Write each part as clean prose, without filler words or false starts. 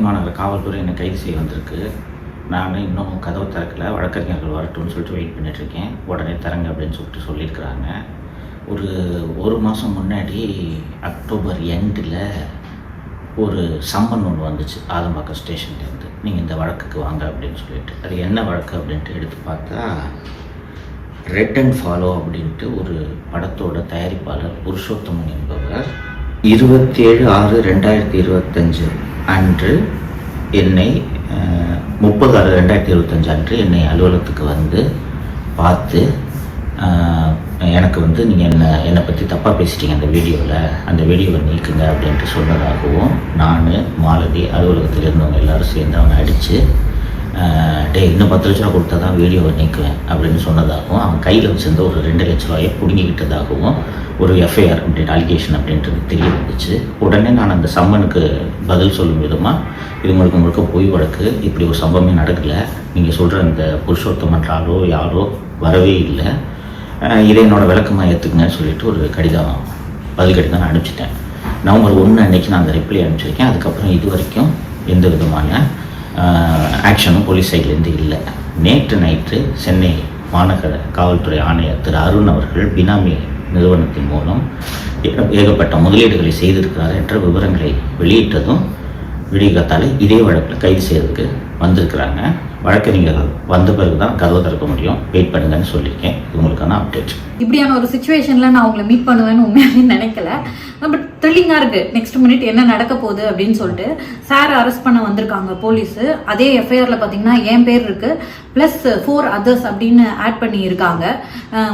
மாநகர காவல்துறை என்னை கைது செய்ய வந்திருக்கு. நான் இன்னும் கதவை திறக்கல, வழக்கறிஞர்கள் வரட்டும்னு சொல்லிட்டு வெயிட் பண்ணிகிட்ருக்கேன். உடனே தரங்க அப்படின்னு சொல்லியிருக்கிறாங்க. ஒரு மாதம் முன்னாடி அக்டோபர் எண்டில் ஒரு சம்மன் ஒன்று வந்துச்சு ஆதம்பாக்கம் ஸ்டேஷன்லேருந்து, நீங்கள் இந்த வழக்குக்கு வாங்க அப்படின்னு சொல்லிட்டு. அது என்ன வழக்கு அப்படின்ட்டு எடுத்து பார்த்தா, ரெட் அண்ட் ஃபாலோ அப்படின்ட்டு ஒரு படத்தோட தயாரிப்பாளர் புருஷோத்தமன் என்பவர் 27/6/2025 அன்று என்னை 30/6/2025 அன்று என்னை அலுவலகத்துக்கு வந்து பார்த்து, எனக்கு வந்து நீங்கள் என்னை பற்றி தப்பாக பேசிட்டீங்க அந்த வீடியோவை நீக்குங்க அப்படின்ட்டு சொன்னதாகவும், நான் மாலதி அலுவலகத்தில் இருந்தவங்க எல்லோரும் சேர்ந்து அவனை அடித்து, இன்னும் 10 லட்ச ரூபா கொடுத்தா தான் வீடியோவை நீக்குவேன் அப்படின்னு சொன்னதாகவும், அவன் கையில் வச்சிருந்த ஒரு 2 லட்ச ரூபாயை பிடுங்கிக்கிட்டதாகவும் ஒரு எஃப்ஐஆர் அப்படின்ட்டு அலிகேஷன் அப்படின்றது தெரிய வந்துச்சு. உடனே நான் அந்த சம்மனுக்கு பதில் சொல்லும் விதமாக, இது முழுக்க பொய் வழக்கு, இப்படி ஒரு சம்பவமே நடக்கலை, நீங்கள் சொல்கிற அந்த புருஷோத்தமன் யாரோ வரவே இல்லை, இதை என்னோடய விளக்கமாக ஏற்றுக்குங்கன்னு சொல்லிட்டு ஒரு பதில் கடிதம் நான் அனுப்பிச்சிட்டேன். நவம்பர் 1 அன்றைக்கி நான் அந்த ரிப்ளை அனுப்பிச்சிருக்கேன். அதுக்கப்புறம் இது வரைக்கும் எந்த விதமான ஆக்ஷனும் போலீஸ் சைட்லேருந்து இல்லை. நேற்று நைட்டு சென்னை மாநகர காவல்துறை ஆணையர் திரு அருண் அவர்கள் பினாமி நிறுவனத்தின் மூலம் ஏகப்பட்ட முதலீடுகளை செய்திருக்கிறார் என்ற விவரங்களை வெளியிட்டதும் விடிகாத்தாலே இதே வழக்கில் கைது செய்யறதுக்கு வந்திருக்கிறாங்க. வழக்கறிஞர்கள் வந்த பிறகு தான் கதவை திறக்க முடியும், வெயிட் பண்ணுங்கன்னு சொல்லியிருக்கேன். இது உங்களுக்கான அப்டேட். இப்படியான ஒரு சுச்சுவேஷன்ல நான் உங்களை மீட் பண்ணுவேன்னு உண்மையாவே நினைக்கல. பட் த்ரில்லிங்கா இருக்கு, நெக்ஸ்ட் மினிட் என்ன நடக்க போகுது அப்படின்னு சொல்லிட்டு. சார் அரெஸ்ட் பண்ண வந்திருக்காங்க போலீஸ். அதே எஃப்ஐஆர்ல பாத்தீங்கன்னா என் பேர் இருக்கு, பிளஸ் 4 அதர்ஸ் அப்படின்னு ஆட் பண்ணி இருக்காங்க.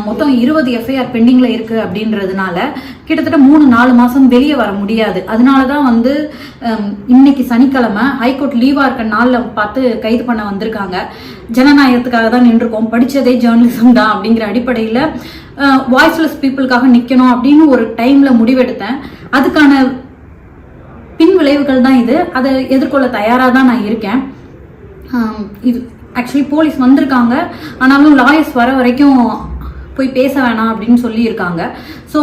மொத்தம் 20 எஃப்ஐஆர் பெண்டிங்ல இருக்கு அப்படின்றதுனால கிட்டத்தட்ட 3-4 மாசம் வெளியே வர முடியாது. அதனாலதான் வந்து இன்னைக்கு சனிக்கிழமை ஹைகோர்ட் லீவா இருக்க நாள்ல பார்த்து கைது பண்ண வந்திருக்காங்க. ஜனநாயகத்துக்காக தான் நின்றுருக்கோம், படிச்சதே ஜேர்னலிசம் தான் அப்படிங்கிற அடிப்படையில வாய்ஸ்லெஸ் பீப்புளுக்காக நிக்கணும் அப்படின்னு ஒரு டைம்ல முடிவெடுத்தேன். அதுக்கான பின் விளைவுகள் தான் இது. அதை எதிர்கொள்ள தயாராக தான் நான் இருக்கேன். இது ஆக்சுவலி போலீஸ் வந்திருக்காங்க, ஆனாலும் லாயர்ஸ் வர வரைக்கும் போய் பேச வேணாம் அப்படின்னு சொல்லியிருக்காங்க. ஸோ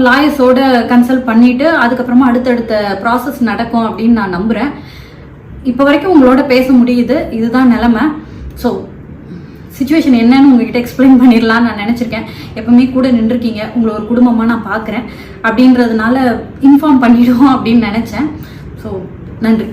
லாயர்ஸோட கன்சல்ட் பண்ணிட்டு அதுக்கப்புறமா அடுத்தடுத்த ப்ராசஸ் நடக்கும் அப்படின்னு நான் நம்புறேன். இப்போ வரைக்கும் உங்களோட பேச முடியுது, இதுதான் நிலைமை. ஸோ சிச்சுவேஷன் என்னன்னு உங்ககிட்ட எக்ஸ்பிளைன் பண்ணிடலான்னு நான் நினச்சிருக்கேன். எப்பவுமே கூட நின்றுருக்கீங்க, உங்களை ஒரு குடும்பமாக நான் பார்க்குறேன் அப்படின்றதுனால இன்ஃபார்ம் பண்ணிடுவோம் அப்படின்னு நினச்சேன். ஸோ நன்றி.